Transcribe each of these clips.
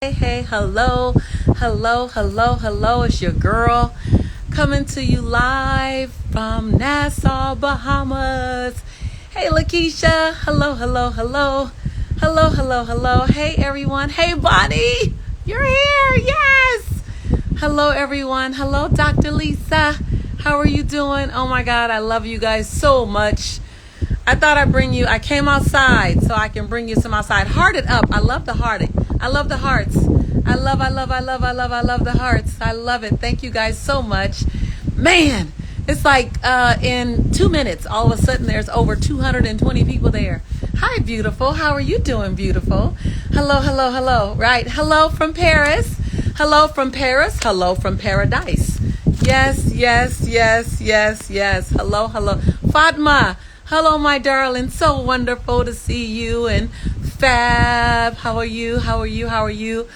Hey, hello. It's your girl coming to you live from Nassau, Bahamas. Hey, lakeisha. Hello. Hey, everyone. Hey, Bonnie. You're here. Yes. Hello, everyone. Hello, Dr. Lisa. How are you doing? Oh, my God. I love you guys so much. I thought I came outside so I can bring you some outside. Heart it up. I love the heart. I love the hearts. I love the hearts. I love it. Thank you guys so much. Man, it's like in 2 minutes, all of a sudden there's over 220 people there. Hi, beautiful. How are you doing, beautiful? Hello. Right. Hello from Paris. Hello from Paris. Hello from paradise. Yes. Hello. Fatma. Hello, my darling. So wonderful to see you. And Fab, how are you? Argelia,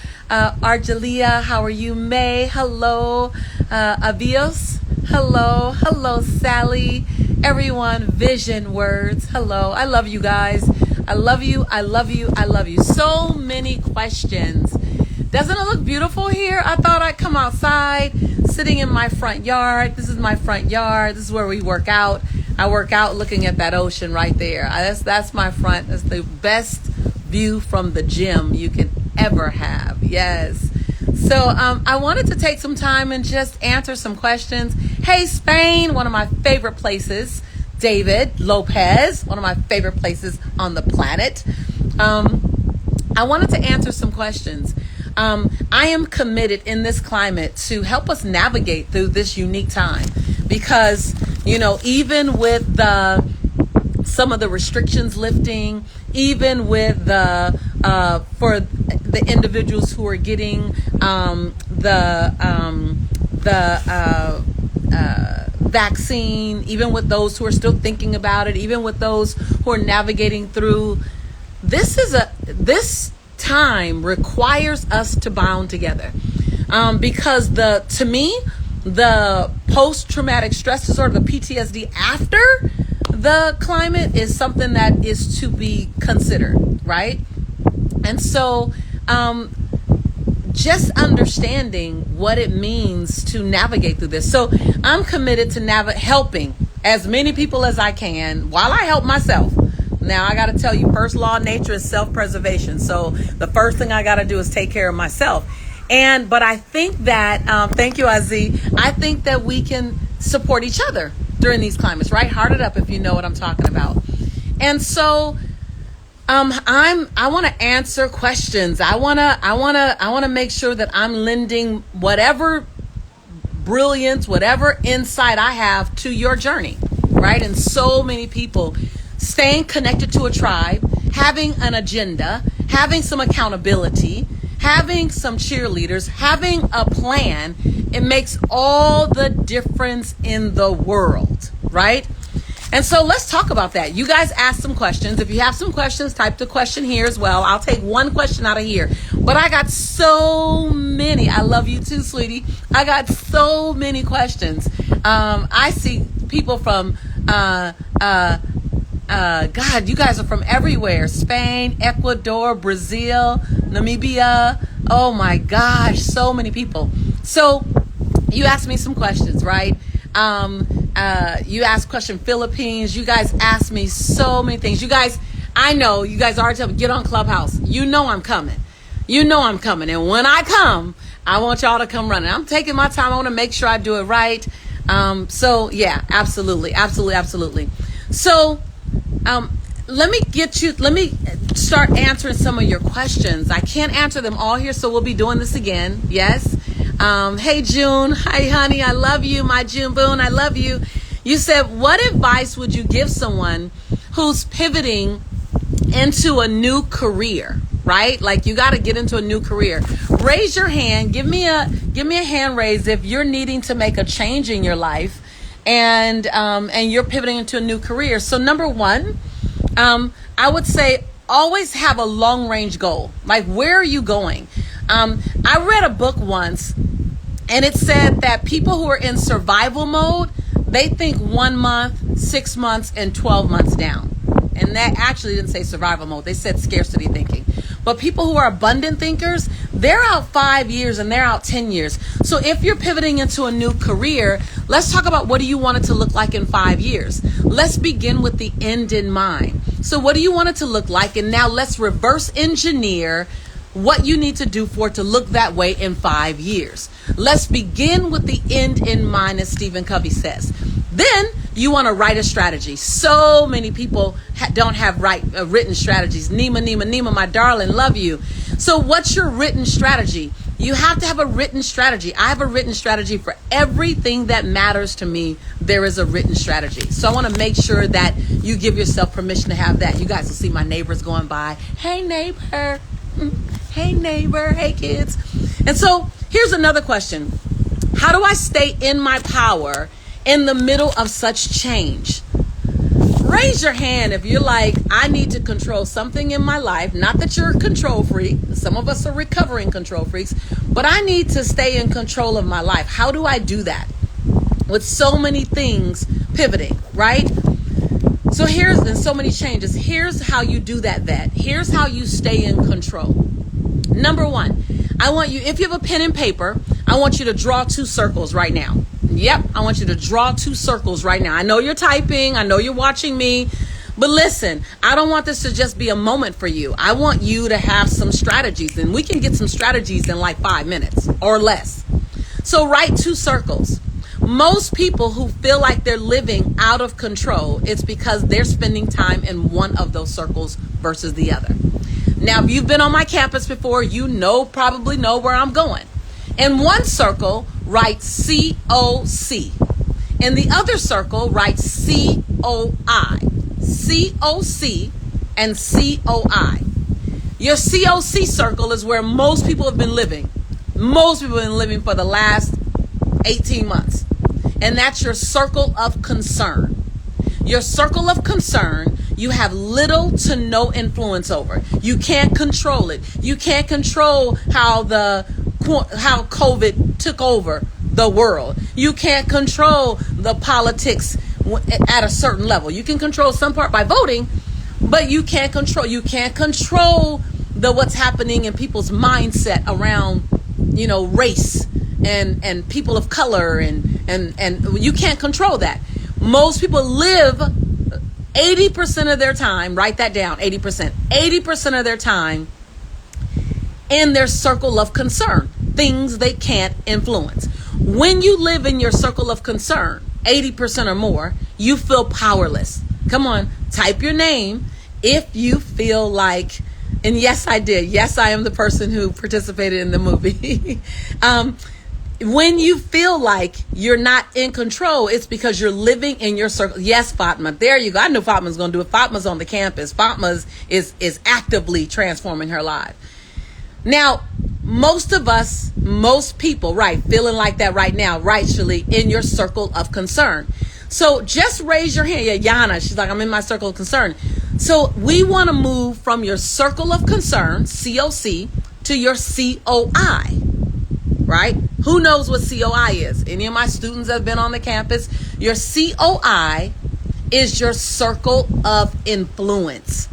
how are you? May, hello. Avios, hello. Sally, everyone. Vision words, hello. I love you guys. I love you. So many questions. Doesn't it look beautiful here? I thought I'd come outside, sitting in my front yard. This is my front yard. This is where we work out. I work out looking at that ocean right there. That's my front. That's the best view from the gym you can ever have. Yes. So I wanted to take some time and just answer some questions. Hey, Spain, one of my favorite places. David Lopez, one of my favorite places on the planet. I wanted to answer some questions. I am committed in this climate to help us navigate through this unique time because, even with some of the restrictions lifting, even with for the individuals who are getting the vaccine, even with those who are still thinking about it, even with those who are navigating through, this time requires us to bond together, because to me the post-traumatic stress disorder, the PTSD after the climate, is something that is to be considered, right? And so just understanding what it means to navigate through this. So I'm committed to helping as many people as I can while I help myself. Now, I got to tell you, first law of nature is self-preservation. So the first thing I got to do is take care of myself. But I think that, thank you, Aziz. I think that we can support each other during these climates, right? Heart it up if you know what I'm talking about. And so, I want to answer questions. I want to make sure that I'm lending whatever brilliance, whatever insight I have to your journey, right? And so many people staying connected to a tribe, having an agenda, having some accountability, having some cheerleaders, having a plan, it makes all the difference in the world, right? And so let's talk about that. You guys asked some questions. If you have some questions, type the question here as well. I'll take one question out of here. But I got so many. I love you too, sweetie. I got so many questions. I see people from, God, you guys are from everywhere. Spain, Ecuador, Brazil, Namibia. Oh my gosh, so many people. So you asked me some questions, right? You asked question Philippines. You guys asked me so many things. You guys, I know you guys already tell me, get on Clubhouse. You know I'm coming. And when I come, I want y'all to come running. I'm taking my time. I want to make sure I do it right. So yeah, absolutely. So, let me start answering some of your questions. I can't answer them all here, so we'll be doing this again. Yes. Hey, June. Hi, honey. I love you. My June Boone. I love you. You said, what advice would you give someone who's pivoting into a new career, right? Like you got to get into a new career. Raise your hand. Give me a hand raise if you're needing to make a change in your life and you're pivoting into a new career. So number one, I would say always have a long range goal. Like, where are you going? I read a book once and it said that people who are in survival mode, they think 1 month, 6 months, and 12 months down. And that actually didn't say survival mode. They said scarcity thinking. But people who are abundant thinkers, they're out 5 years and they're out 10 years. So if you're pivoting into a new career, let's talk about what do you want it to look like in 5 years. Let's begin with the end in mind. So what do you want it to look like? And now let's reverse engineer what you need to do for it to look that way in 5 years. Let's begin with the end in mind, as Stephen Covey says. Then you want to write a strategy. So many people don't have written strategies. Nima, my darling, love you. So what's your written strategy? You have to have a written strategy. I have a written strategy for everything that matters to me. There is a written strategy. So I want to make sure that you give yourself permission to have that. You guys will see my neighbors going by. Hey, neighbor. Hey, neighbor. Hey, kids. And so here's another question. How do I stay in my power in the middle of such change? Raise your hand if you're like, I need to control something in my life. Not that you're a control freak. Some of us are recovering control freaks, but I need to stay in control of my life. How do I do that? With so many things pivoting, right? So and so many changes. Here's how you do that, vet. Here's how you stay in control. Number one, I want you, if you have a pen and paper, I want you to draw 2 circles right now. Yep, I want you to draw 2 circles right now. I know you're typing. I know you're watching me. But listen, I don't want this to just be a moment for you. I want you to have some strategies. And we can get some strategies in like 5 minutes or less. So write 2 circles. Most people who feel like they're living out of control, it's because they're spending time in one of those circles versus the other. Now, if you've been on my campus before, you probably know where I'm going. In one circle, write COC. In the other circle, write COI. COC and COI. Your COC circle is where most people have been living. Most people have been living for the last 18 months. And that's your circle of concern. Your circle of concern, you have little to no influence over. You can't control it. You can't control how COVID took over the world. You can't control the politics at a certain level. You can control some part by voting, but you can't control what's happening in people's mindset around, race and people of color and you can't control that. Most people live 80% of their time, write that down, 80% of their time in their circle of concern, things they can't influence. When you live in your circle of concern, 80% or more, you feel powerless. Come on, type your name if you feel like, and yes, I did. Yes, I am the person who participated in the movie. When you feel like you're not in control, it's because you're living in your circle. Yes, Fatma, there you go. I knew Fatma's going to do it. Fatma's on the campus. Fatma's is actively transforming her life. Now, most people, right, feeling like that right now, rightfully in your circle of concern. So just raise your hand. Yeah, Yana, she's like, I'm in my circle of concern. So we want to move from your circle of concern, COC, to your COI, right? Who knows what COI is? Any of my students that have been on the campus, your COI is your circle of influence.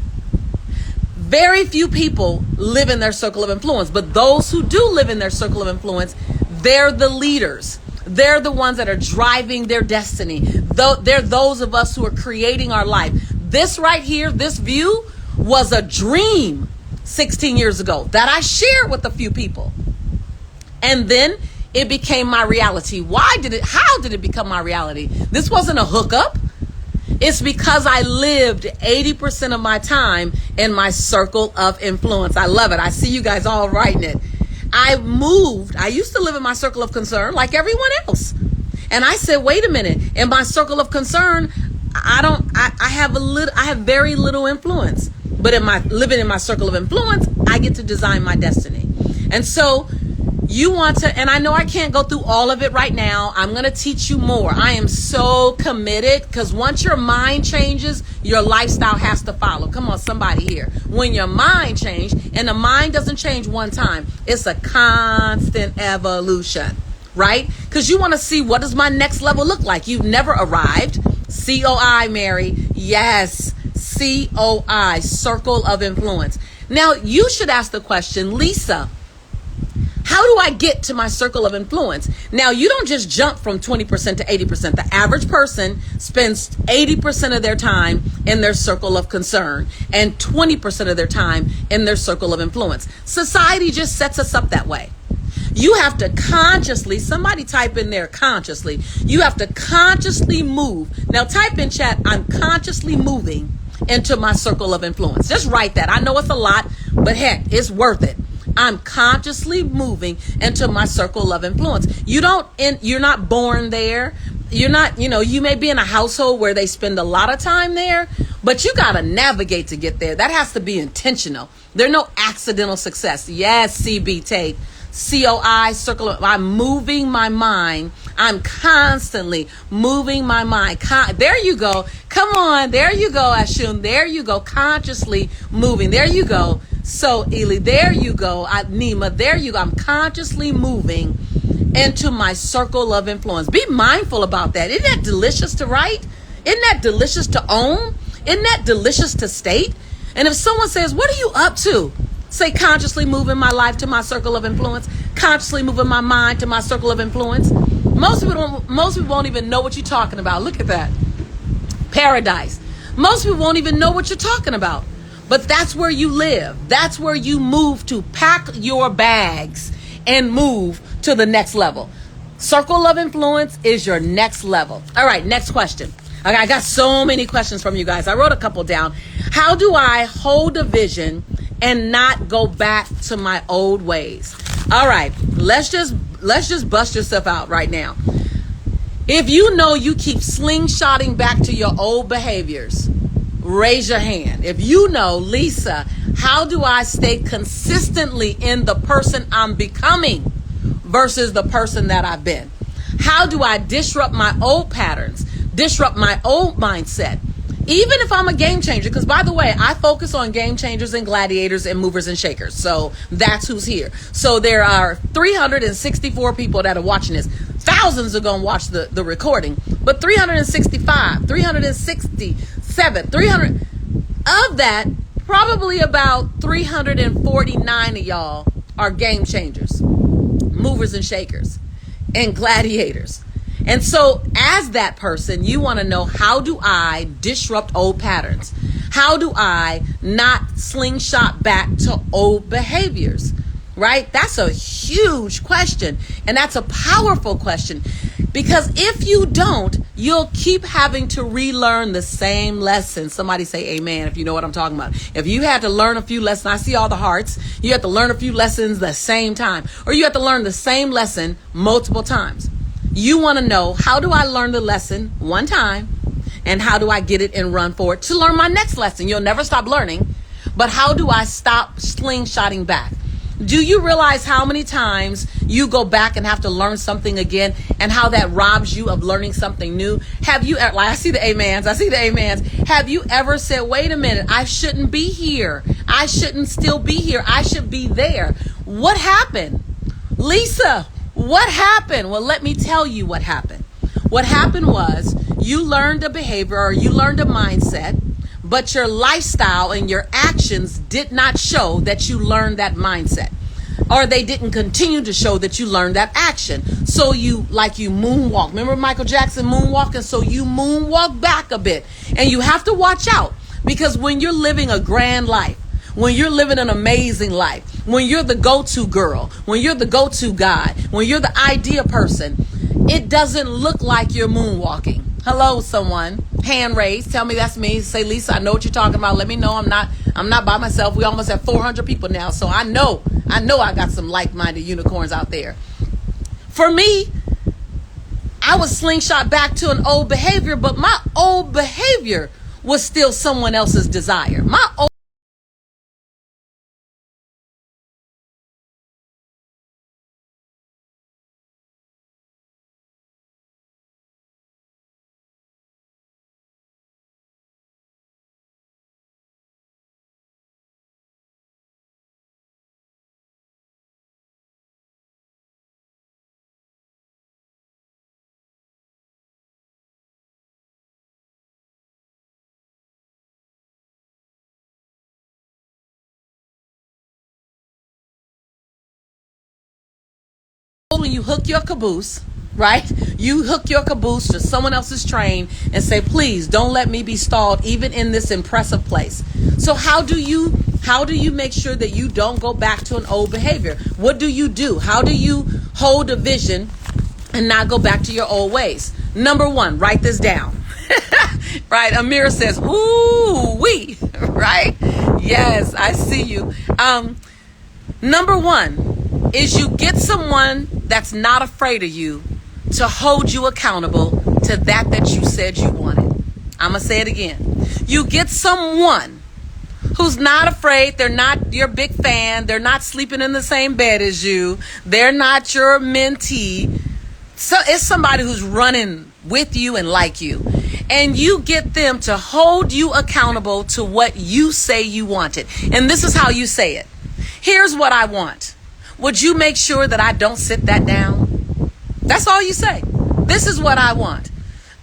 Very few people live in their circle of influence, but those who do live in their circle of influence, they're the leaders. They're the ones that are driving their destiny. They're those of us who are creating our life. This right here, this view was a dream 16 years ago that I shared with a few people. And then it became my reality. How did it become my reality? This wasn't a hookup. It's because I lived 80% of my time in my circle of influence. I love it. I see you guys all writing it. I used to live in my circle of concern like everyone else. And I said, wait a minute, in my circle of concern, I have very little influence. But living in my circle of influence, I get to design my destiny. And so you want to, and I know I can't go through all of it right now. I'm going to teach you more. I am so committed because once your mind changes, your lifestyle has to follow. Come on, somebody here. When your mind changes, and the mind doesn't change one time, it's a constant evolution, right? Because you want to see, what does my next level look like? You've never arrived. COI, Mary. Yes, COI, circle of influence. Now, you should ask the question, Lisa, how do I get to my circle of influence? Now, you don't just jump from 20% to 80%. The average person spends 80% of their time in their circle of concern and 20% of their time in their circle of influence. Society just sets us up that way. You have to consciously, somebody type in there consciously, you have to consciously move. Now type in chat, I'm consciously moving into my circle of influence. Just write that. I know it's a lot, but heck, it's worth it. I'm consciously moving into my circle of influence. You're not born there. You're not, you may be in a household where they spend a lot of time there, but you got to navigate to get there. That has to be intentional. There's no accidental success. Yes, CB Tate. COI, circle of, I'm moving my mind. I'm constantly moving my mind. There you go. Come on. There you go, Ashun. There you go. Consciously moving. There you go. So, Ely, there you go. Nima, there you go. I'm consciously moving into my circle of influence. Be mindful about that. Isn't that delicious to write? Isn't that delicious to own? Isn't that delicious to state? And if someone says, what are you up to? Say, consciously moving my life to my circle of influence. Consciously moving my mind to my circle of influence. Most people won't even know what you're talking about. Look at that. Paradise. Most people won't even know what you're talking about. But that's where you live. That's where you move to. Pack your bags and move to the next level. Circle of influence is your next level. All right, next question. Okay, I got so many questions from you guys. I wrote a couple down. How do I hold a vision and not go back to my old ways? All right, let's just bust yourself out right now. If you know you keep slingshotting back to your old behaviors, raise your hand. If you know, Lisa, how do I stay consistently in the person I'm becoming versus the person that I've been? How do I disrupt my old patterns, disrupt my old mindset? Even if I'm a game changer, because by the way, I focus on game changers and gladiators and movers and shakers. So that's who's here. So there are 364 people that are watching this. Thousands are going to watch the recording, but 365, 367, 300 of that, probably about 349 of y'all are game changers, movers and shakers, and gladiators. And so as that person, you want to know, how do I disrupt old patterns? How do I not slingshot back to old behaviors? Right? That's a huge question. And that's a powerful question, because if you don't, you'll keep having to relearn the same lesson. Somebody say amen if you know what I'm talking about. If you had to learn a few lessons, I see all the hearts. You have to learn a few lessons the same time, or you have to learn the same lesson multiple times. You want to know, how do I learn the lesson one time, and how do I get it and run forward to learn my next lesson? You'll never stop learning, but how do I stop slingshotting back? Do you realize how many times you go back and have to learn something again, and how that robs you of learning something new? Have you, like, I see the amens. Have you ever said, wait a minute, I shouldn't be here. I shouldn't still be here. I should be there. What happened? Lisa, what happened? Well, let me tell you what happened. What happened was, you learned a behavior, or you learned a mindset, but your lifestyle and your actions did not show that you learned that mindset, or they didn't continue to show that you learned that action. So you moonwalk. Remember Michael Jackson moonwalking? So you moonwalk back a bit, and you have to watch out, because when you're living a grand life, when you're living an amazing life, when you're the go-to girl, when you're the go-to guy, when you're the idea person, it doesn't look like you're moonwalking. Hello, someone. Hand raised. Tell me that's me. Say, Lisa, I know what you're talking about. Let me know I'm not by myself. We almost have 400 people now. So I know I got some like-minded unicorns out there. For me, I was slingshot back to an old behavior, but my old behavior was still someone else's desire. My old when you hook your caboose, right? You hook your caboose to someone else's train and say, please don't let me be stalled even in this impressive place. So how do you make sure that you don't go back to an old behavior? What do you do? How do you hold a vision and not go back to your old ways? Number one, write this down. Right? Amira says, ooh, wee, right? Yes, I see you. Number one is you get someone that's not afraid of you to hold you accountable to that you said you wanted. I'm going to say it again. You get someone who's not afraid. They're not your big fan. They're not sleeping in the same bed as you. They're not your mentee. So it's somebody who's running with you and like you. And you get them to hold you accountable to what you say you wanted. And this is how you say it. Here's what I want. Would you make sure that I don't sit that down? That's all you say. This is what I want.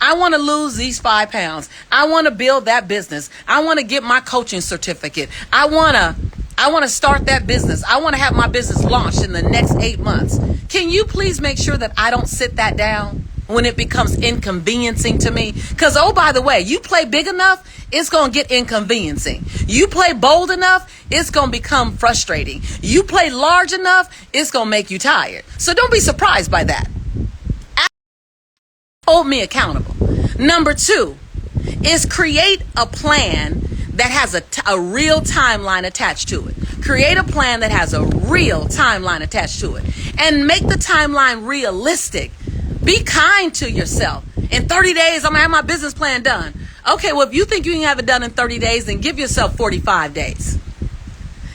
I want to lose these 5 pounds. I want to build that business. I want to get my coaching certificate. I want to start that business. I want to have my business launched in the next 8 months. Can you please make sure that I don't sit that down when it becomes inconveniencing to me? Because, oh, by the way, you play big enough, it's going to get inconveniencing. You play bold enough, it's going to become frustrating. You play large enough, it's going to make you tired. So don't be surprised by that. Hold me accountable. Number 2 is create a plan that has a real timeline attached to it. Create a plan that has a real timeline attached to it. And make the timeline realistic. Be kind to yourself. In 30 days, I'm going to have my business plan done. Okay, well, if you think you can have it done in 30 days, then give yourself 45 days.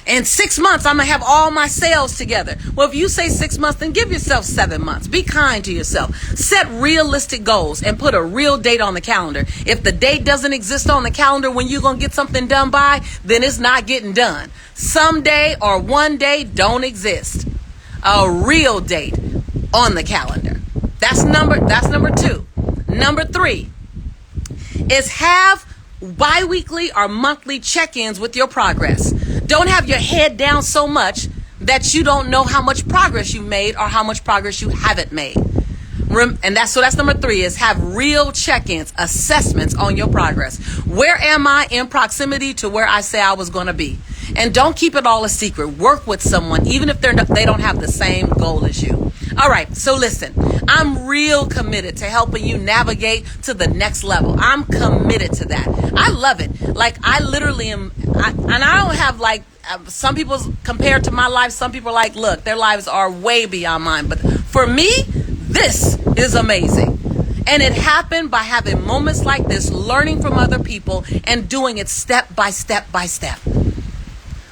In 6 months, I'm going to have all my sales together. Well, if you say 6 months, then give yourself 7 months. Be kind to yourself. Set realistic goals and put a real date on the calendar. If the date doesn't exist on the calendar when you're going to get something done by, then it's not getting done. Someday or one day don't exist. A real date on the calendar. That's number 2. Number 3 is have bi-weekly or monthly check-ins with your progress. Don't have your head down so much that you don't know how much progress you made or how much progress you haven't made. And that's number 3 is have real check-ins, assessments on your progress. Where am I in proximity to where I say I was going to be? And don't keep it all a secret. Work with someone, even if they don't have the same goal as you. All right, so listen, I'm real committed to helping you navigate to the next level. I'm committed to that. I love it. Like, I literally am, and I don't have like, some people compared to my life, some people are like, look, their lives are way beyond mine. But for me, this is amazing. And it happened by having moments like this, learning from other people and doing it step by step by step.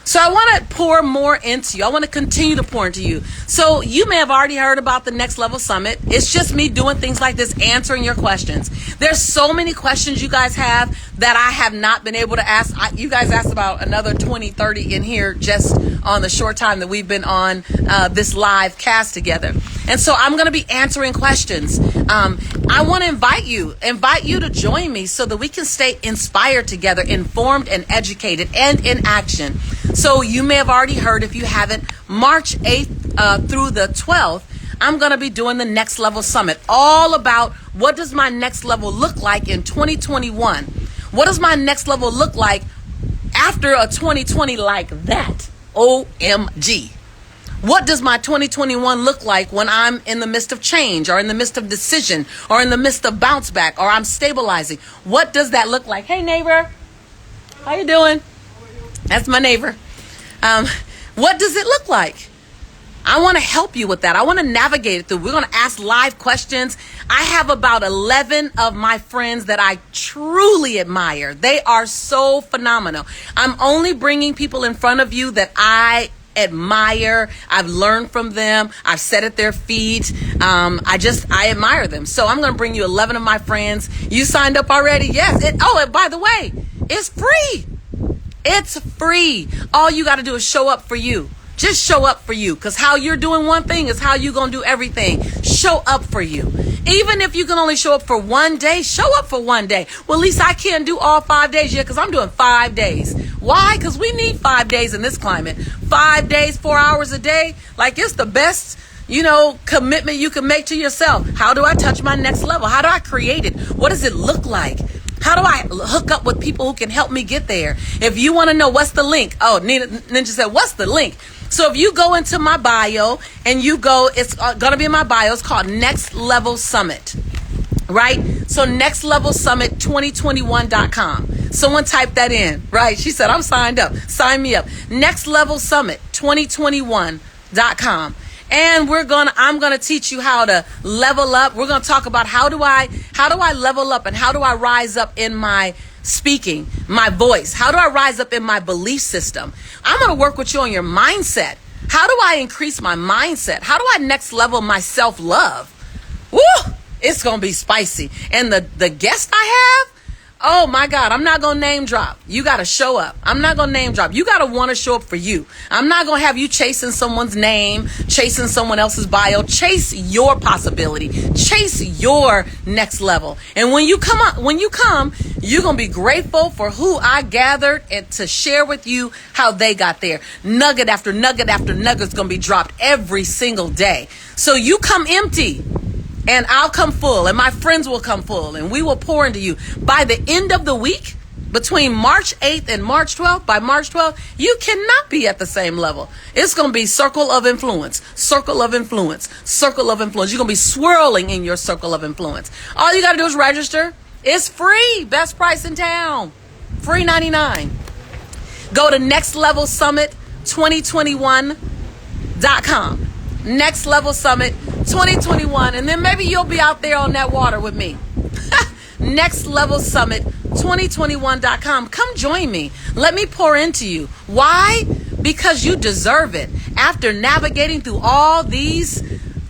So I want to pour more into you. I want to continue to pour into you. So you may have already heard about the Next Level Summit. It's just me doing things like this, answering your questions. There's so many questions you guys have that I have not been able to ask. You guys asked about another 20, 30 in here just on the short time that we've been on this live cast together. And so I'm going to be answering questions. I want to invite you to join me so that we can stay inspired together, informed and educated and in action. So you may have already heard, if you haven't, March 8th through the 12th, I'm going to be doing the Next Level Summit, all about what does my next level look like in 2021? What does my next level look like after a 2020 like that? OMG. What does my 2021 look like when I'm in the midst of change or in the midst of decision or in the midst of bounce back or I'm stabilizing? What does that look like? Hey, neighbor. How you doing? That's my neighbor. What does it look like? I want to help you with that. I want to navigate it through. We're going to ask live questions. I have about 11 of my friends that I truly admire. They are so phenomenal. I'm only bringing people in front of you that I admire. I've learned from them. I've sat at their feet. I admire them. So I'm going to bring you 11 of my friends. You signed up already? Yes. And by the way, it's free. It's free. All you got to do is show up for you. Just show up for you, because how you're doing one thing is how you're going to do everything. Show up for you. Even if you can only show up for one day, show up for one day. Well, at least I can't do all 5 days yet because I'm doing 5 days. Why? Because we need 5 days in this climate. 5 days, 4 hours a day. Like, it's the best. commitment you can make to yourself. How do I touch my next level? How do I create it? What does it look like? How do I hook up with people who can help me get there? If you want to know what's the link, Ninja said, what's the link? So if you go into my bio and it's going to be in my bio. It's called Next Level Summit, right? So nextlevelsummit2021.com. Someone typed that in, right? She said, I'm signed up. Sign me up. nextlevelsummit2021.com. And I'm going to teach you how to level up. We're going to talk about how do I level up and how do I rise up in my speaking, my voice? How do I rise up in my belief system? I'm going to work with you on your mindset. How do I increase my mindset? How do I next level my self-love? Woo! It's going to be spicy. And the guest I have, oh my God, I'm not going to name drop. You got to show up. I'm not going to name drop. You got to want to show up for you. I'm not going to have you chasing someone's name, chasing someone else's bio. Chase your possibility. Chase your next level. And when you come, you're going to be grateful for who I gathered and to share with you how they got there. Nugget after nugget after nugget is going to be dropped every single day. So you come empty. And I'll come full, and my friends will come full, and we will pour into you. By the end of the week, between March 8th and March 12th, by March 12th, you cannot be at the same level. It's going to be circle of influence, circle of influence, circle of influence. You're going to be swirling in your circle of influence. All you got to do is register. It's free. Best price in town. Free 99. Go to nextlevelsummit2021.com. Next Level Summit 2021, and then maybe you'll be out there on that water with me. Next Level Summit 2021.com. Come join me. Let me pour into you. Why? Because you deserve it. After navigating through all these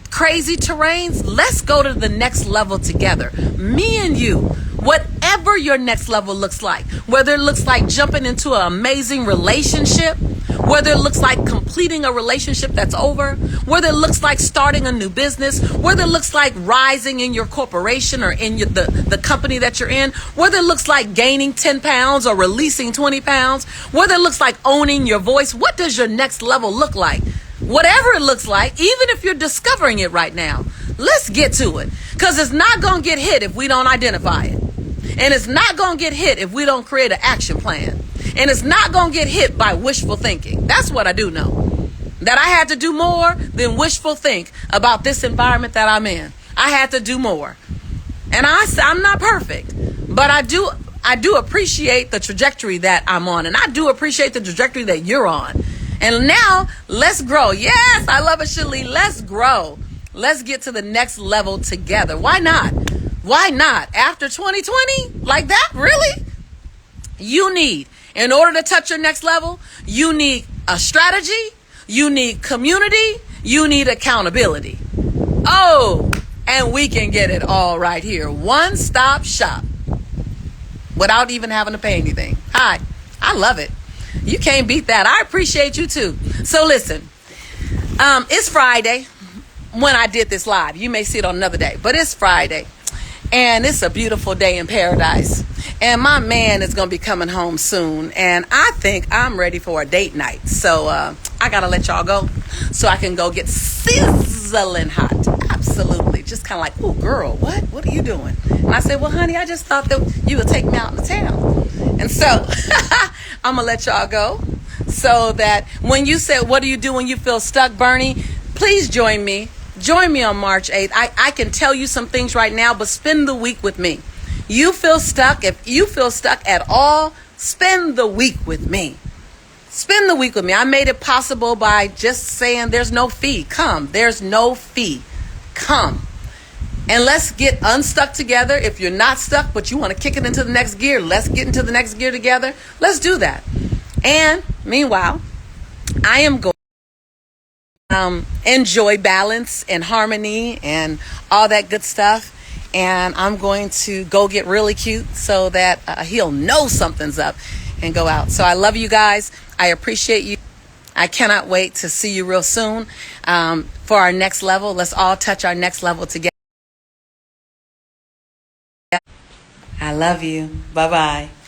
crazy terrains, let's go to the next level together. Me and you. Whatever your next level looks like, whether it looks like jumping into an amazing relationship, whether it looks like completing a relationship that's over, whether it looks like starting a new business, whether it looks like rising in your corporation or in the company that you're in, whether it looks like gaining 10 pounds or releasing 20 pounds, whether it looks like owning your voice, what does your next level look like? Whatever it looks like, even if you're discovering it right now, let's get to it. Because it's not going to get hit if we don't identify it. And it's not going to get hit if we don't create an action plan. And it's not going to get hit by wishful thinking. That's what I do know. That I had to do more than wishful think about this environment that I'm in. I had to do more. And I'm not perfect, but I do appreciate the trajectory that I'm on. And I do appreciate the trajectory that you're on. And now let's grow. Yes, I love it, Shalee. Let's grow. Let's get to the next level together. Why not? Why not? After 2020, like that, really? In order to touch your next level, you need a strategy, you need community, you need accountability. Oh, and we can get it all right here. One-stop shop without even having to pay anything. Hi, I love it. You can't beat that. I appreciate you too. So listen, it's Friday when I did this live. You may see it on another day, but it's Friday. And it's a beautiful day in paradise. And my man is going to be coming home soon. And I think I'm ready for a date night. So I got to let y'all go so I can go get sizzling hot. Absolutely. Just kind of like, oh, girl, what are you doing? And I said, well, honey, I just thought that you would take me out in town. And so I'm going to let y'all go so that when you said, what do you do when you feel stuck, Bernie? Please join me. Join me on March 8th. I can tell you some things right now, but spend the week with me. You feel stuck. If you feel stuck at all, spend the week with me. Spend the week with me. I made it possible by just saying there's no fee. Come. There's no fee. Come. And let's get unstuck together. If you're not stuck, but you want to kick it into the next gear, let's get into the next gear together. Let's do that. And meanwhile, I am going enjoy balance and harmony and all that good stuff. And I'm going to go get really cute so that he'll know something's up and go out. So I love you guys. I appreciate you. I cannot wait to see you real soon for our next level. Let's all touch our next level together. I love you. Bye-bye.